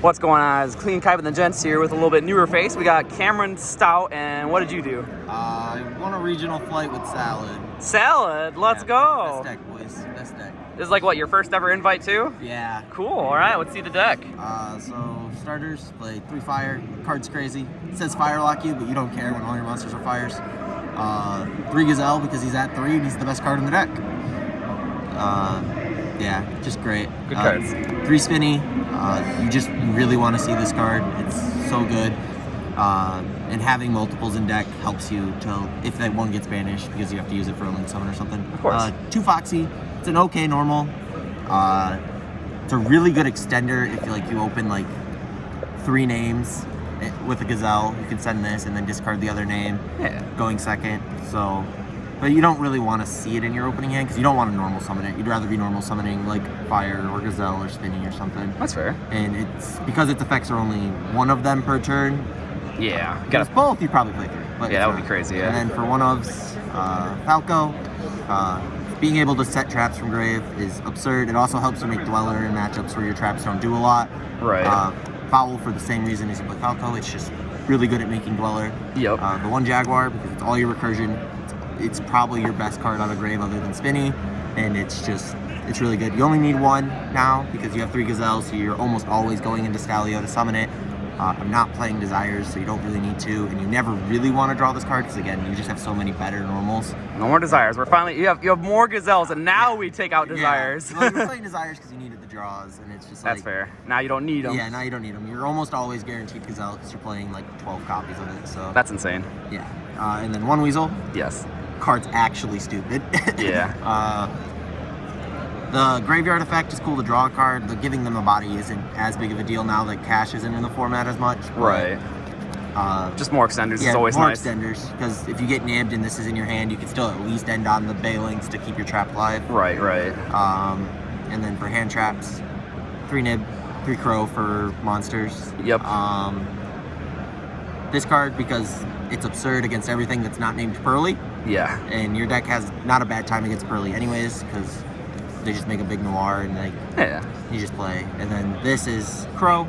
What's going on? It's Clean Kype and the Gents here with a little bit newer face. We got Cameron Stout, and what did you do? I won a regional flight with Salad. Salad? Let's go. Best deck, boys. Best deck. This is like what, your first ever invite too? Yeah. Cool. All right, let's see the deck. So starters, play 3 fire. Card's crazy. It says fire lock you, but you don't care when all your monsters are fires. 3 Gazelle because he's at 3 and he's the best card in the deck. Yeah, just great. Good cards. 3 Spinny. You really want to see this card. It's so good. And having multiples in deck helps you to, if that one gets banished, because you have to use it for a link summon or something. Of course. 2 Foxy. It's an okay normal. It's a really good extender if you open like 3 names with a Gazelle. You can send this and then discard the other name. Yeah. Going second. So, but you don't really want to see it in your opening hand because you don't want to normal summon it. You'd rather be normal summoning like Fire or Gazelle or Spinning or something. That's fair. And it's because its effects are only one of them per turn. Yeah. If it's both, you'd probably play 3. But yeah, that would be crazy, yeah. And then for one-ofs, Falco, being able to set traps from grave is absurd. It also helps you make Dweller in matchups where your traps don't do a lot. Right. Foul for the same reason as you play Falco. It's just really good at making Dweller. Yep. The 1 Jaguar, because it's all your recursion. It's probably your best card out of grave other than Spinny. And it's really good. You only need 1 now because you have 3 Gazelles, so you're almost always going into Stalio to summon it. I'm not playing Desires, so you don't really need to, and you never really want to draw this card because again, you just have so many better normals. No more Desires. We're finally you have more Gazelles, and now we take out Desires. Yeah. Well, you're playing Desires because you needed the draws, and it's just that's fair. Now you don't need them. Yeah, now you don't need them. You're almost always guaranteed Gazelle because you're playing like 12 copies of it. So that's insane. Yeah, and then 1 Weasel. Yes. Card's actually stupid. Yeah. The graveyard effect is cool to draw a card. The giving them a body isn't as big of a deal now that cash isn't in the format as much. Right. Just more extenders is always more nice. Extenders, because if you get nibbed and this is in your hand, you can still at least end on the Bailings to keep your trap alive. Right, right. And then for hand traps, 3 nib, 3 crow for monsters. Yep. This card, because it's absurd against everything that's not named Pearly. Yeah. And your deck has not a bad time against Pearly anyways, because they just make a big noir and you just play. And then this is Crow.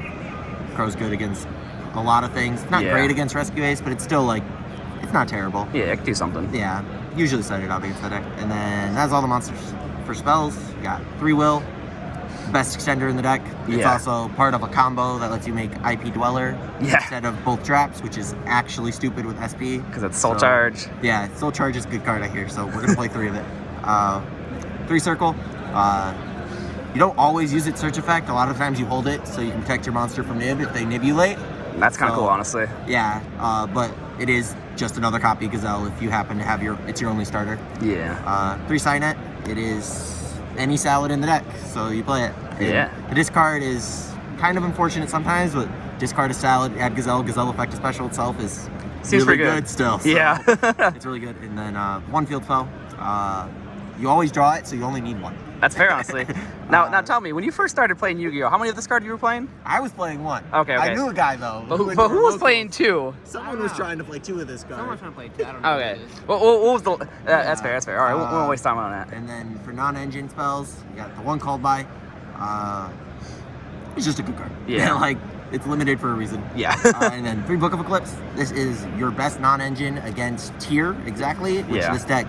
Crow's good against a lot of things. Not great against Rescue Ace, but it's still it's not terrible. Yeah, it can do something. Yeah, usually set it out against that deck. And then that's all the monsters. For spells, you got 3 Will, best extender in the deck. It's also part of a combo that lets you make IP Dweller instead of both traps, which is actually stupid with SP. Because it's Soul Charge. Yeah, Soul Charge is a good card, I hear, so we're going to play 3 of it. 3 Circle. You don't always use its search effect. A lot of times you hold it so you can protect your monster from nib if they nib you late. That's kind of cool, honestly. Yeah, but it is just another copy of Gazelle if you happen to have it's your only starter. Yeah. 3 Signet. It is any Salad in the deck, so you play it. Yeah. The discard is kind of unfortunate sometimes, but discard a Salad, add Gazelle. Gazelle effect special itself is seems really pretty good still. So yeah. It's really good. And then 1 Field Spell. You always draw it, so you only need 1. That's fair, honestly. Now tell me, when you first started playing Yu-Gi-Oh, how many of this card you were playing? I was playing 1. Okay. I knew a guy though. But who was playing 2? Someone was trying to play 2 of this card. Someone was trying to play 2. I don't know. Okay. What was the? That's fair. That's fair. All right, we won't waste time on that. And then for non-engine spells, you got the 1 Called By. It's just a good card. Yeah. It's limited for a reason. Yeah. And then 3 Book of Eclipse. This is your best non-engine against tier exactly, which this deck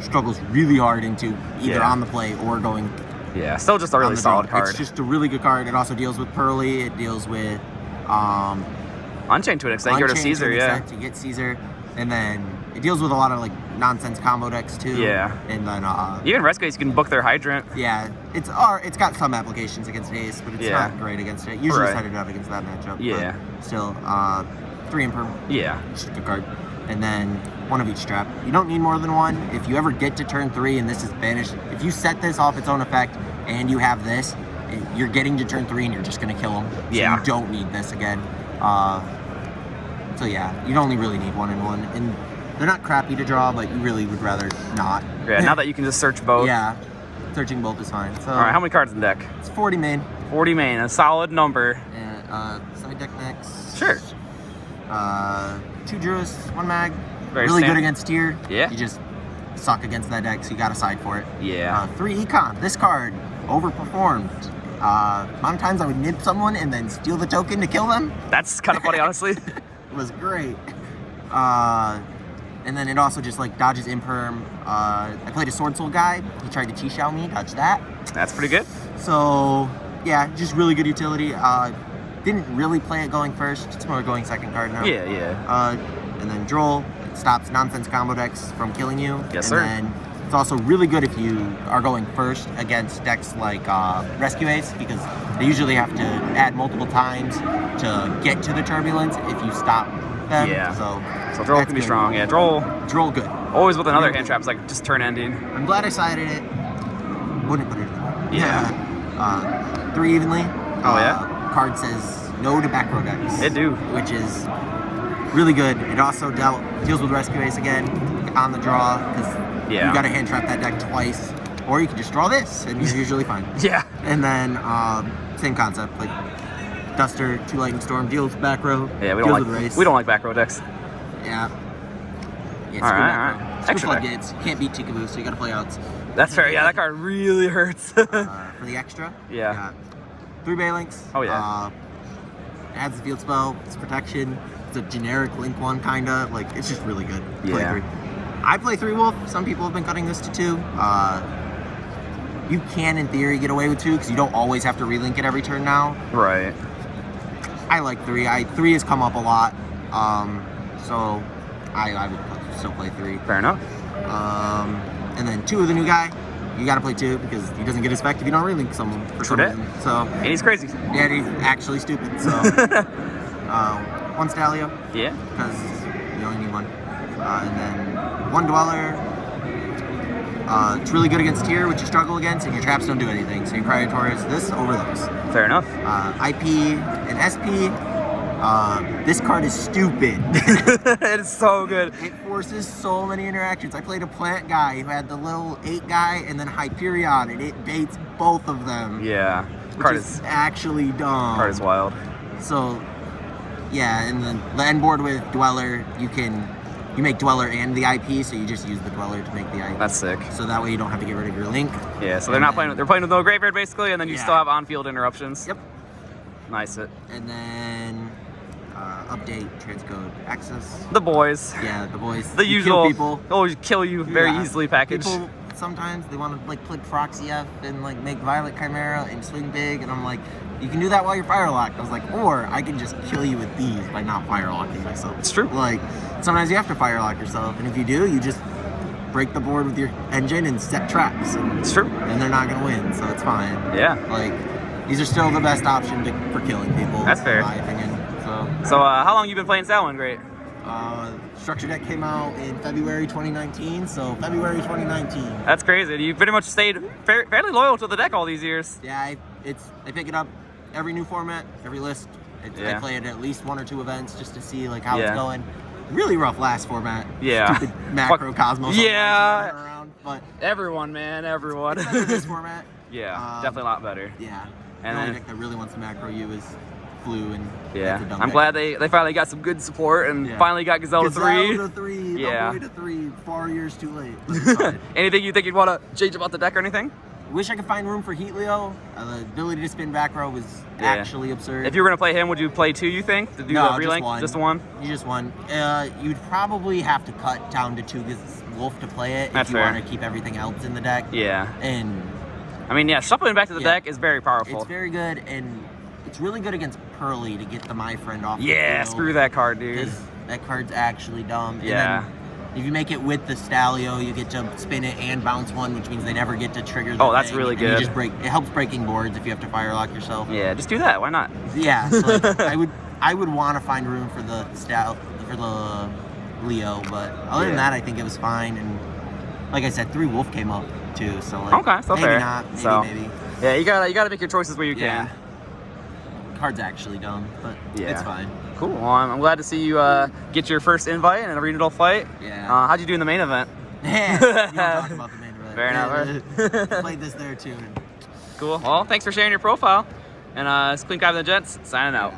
struggles really hard into either on the play or going. Yeah, still just a really solid card. It's just a really good card. It also deals with Pearly. It deals with Unchained to an extent. You get Caesar, You get Caesar, and then it deals with a lot of nonsense combo decks too. Yeah. And then even Rescue Ace, you can book their Hydrant. Yeah, it's got some applications against Ace, but it's not great against it. Usually set it out against that matchup. Yeah. But still, 3 Imperm. Yeah. Just a good card. And then 1 of each trap. You don't need more than 1. If you ever get to turn 3 and this is banished, if you set this off its own effect and you have this, you're getting to turn 3 and you're just going to kill them. So you don't need this again. So yeah, you only really need 1 and 1. And they're not crappy to draw, but you really would rather not. Yeah, now that you can just search both. Yeah, searching both is fine. So, all right, how many cards in the deck? It's 40 main. 40 main, a solid number. And side deck next. Sure. 2 Druids, 1 Mag. Very really standard. good against tier. Yeah. You just suck against that deck, so you got to side for it. Yeah. 3 Econ. This card overperformed Amount of times I would nip someone and then steal the token to kill them. That's kind of funny, honestly. It was great. And then it also just like dodges imperm. I played a sword soul guy. He tried to Chi-Shao me, dodged that. That's pretty good. So yeah, just really good utility. Didn't really play it going first. It's more going second card now. Yeah. And then Droll stops nonsense combo decks from killing you. Yes, sir. And then it's also really good if you are going first against decks like Rescue Ace, because they usually have to add multiple times to get to the turbulence if you stop them. Yeah. So Droll can be strong. Yeah, Droll good. always with another hand trap. It's like just turn ending. I'm glad I sided it. Wouldn't put it in there. Yeah. 3 evenly. Oh, yeah? Card says no to back row decks. It do. Which is really good. It also deals with Rescue Ace again on the draw, because you got to hand trap that deck twice. Or you can just draw this, and you're usually fine. Yeah. And then same concept, like Duster, 2 Lightning Storm, deals back row. Yeah, we don't like back row decks. Yeah. All right. Extra floodgates. You can't beat Tikaboo, so you got to play outs. That's fair. Yeah, that card really hurts. For the extra, yeah. 3 Balinks. Oh yeah. Adds the field spell. It's protection. It's a generic link one, kinda. Like, it's just really good. Play 3. I play 3 Wolf. Some people have been cutting this to 2. You can, in theory, get away with 2 because you don't always have to relink it every turn now. Right. I like 3. 3 has come up a lot, so I would still play 3. Fair enough. And then 2 of the new guy. You gotta play 2 because he doesn't get his effect if you don't relink someone for some reason. So, and he's crazy. Yeah, he's actually stupid. So 1 Stalio. Yeah. Because you only need 1. And then 1 Dweller. It's really good against tier, which you struggle against, and your traps don't do anything. So you prioritize this over those. Fair enough. IP and SP. This card is stupid. It's so good. It forces so many interactions. I played a plant guy who had the little 8 guy and then Hyperion, and it baits both of them. Yeah. Card is actually dumb. Card is wild. So, yeah, and then the end board with Dweller, you make Dweller and the IP, so you just use the Dweller to make the IP. That's sick. So that way you don't have to get rid of your link. Yeah, so they're playing with no graveyard basically, and then you still have on-field interruptions. Yep. Nice it. And then update transcode access. The boys. Yeah, the boys. The usual. People. Always kill you very easily package. People sometimes they want to like click Proxy F and like make Violet Chimera and swing big, and I'm like, you can do that while you're firelocking. I was like, or I can just kill you with these by not firelocking myself. It's true. Like sometimes you have to firelock yourself, and if you do, you just break the board with your engine and set traps. And, it's true. And they're not gonna win, so it's fine. Yeah. Like these are still the best option for killing people. That's fair. In my opinion. So how long you been playing Salamangreat? Structure deck came out in February 2019, so February 2019. That's crazy. You pretty much stayed fairly loyal to the deck all these years. Yeah, I pick it up every new format, every list. I play it at least 1 or 2 events just to see like how it's going. Really rough last format. Yeah. Stupid macro cosmos. Yeah. Around, but everyone, man, everyone. It's better this format. Yeah, definitely a lot better. Yeah. And the only then deck that really wants to macro you is Flu, and I'm glad they finally got some good support and finally got Gazelle to 3. Gazelle to 3, yeah. the boy to 3, 4 years too late. But it's fine. Anything you think you'd want to change about the deck or anything? Wish I could find room for Heatleo. The ability to spin back row was actually absurd. If you were going to play him, would you play 2, you think? To do the relink? Just 1? You just 1. You'd probably have to cut down to 2 Wolf to play it if you want to keep everything else in the deck. Yeah. And I mean, shuffling back to the deck is very powerful. It's very good, and it's really good against Pearly to get the My Friend off the field. Screw that card, dude. Because that card's actually dumb. Yeah. And then if you make it with the Stalio, you get to spin it and bounce 1, which means they never get to trigger the that's really good. You just it helps breaking boards if you have to firelock yourself. Yeah, just do that. Why not? Yeah, so like, I would want to find room for the Leo, but other than that, I think it was fine. And like I said, 3 Wolf came up too, so like okay, so maybe fair. not, maybe. Yeah, you gotta make your choices where you can. Card's actually dumb, but it's fine. Cool. Well, I'm glad to see you get your first invite in a regional fight. Yeah. How'd you do in the main event? Yeah. You don't talk about the main event. Fair enough. Played this there too. Cool. Well, thanks for sharing your profile. And it's Clean Guy with the Gents, signing out.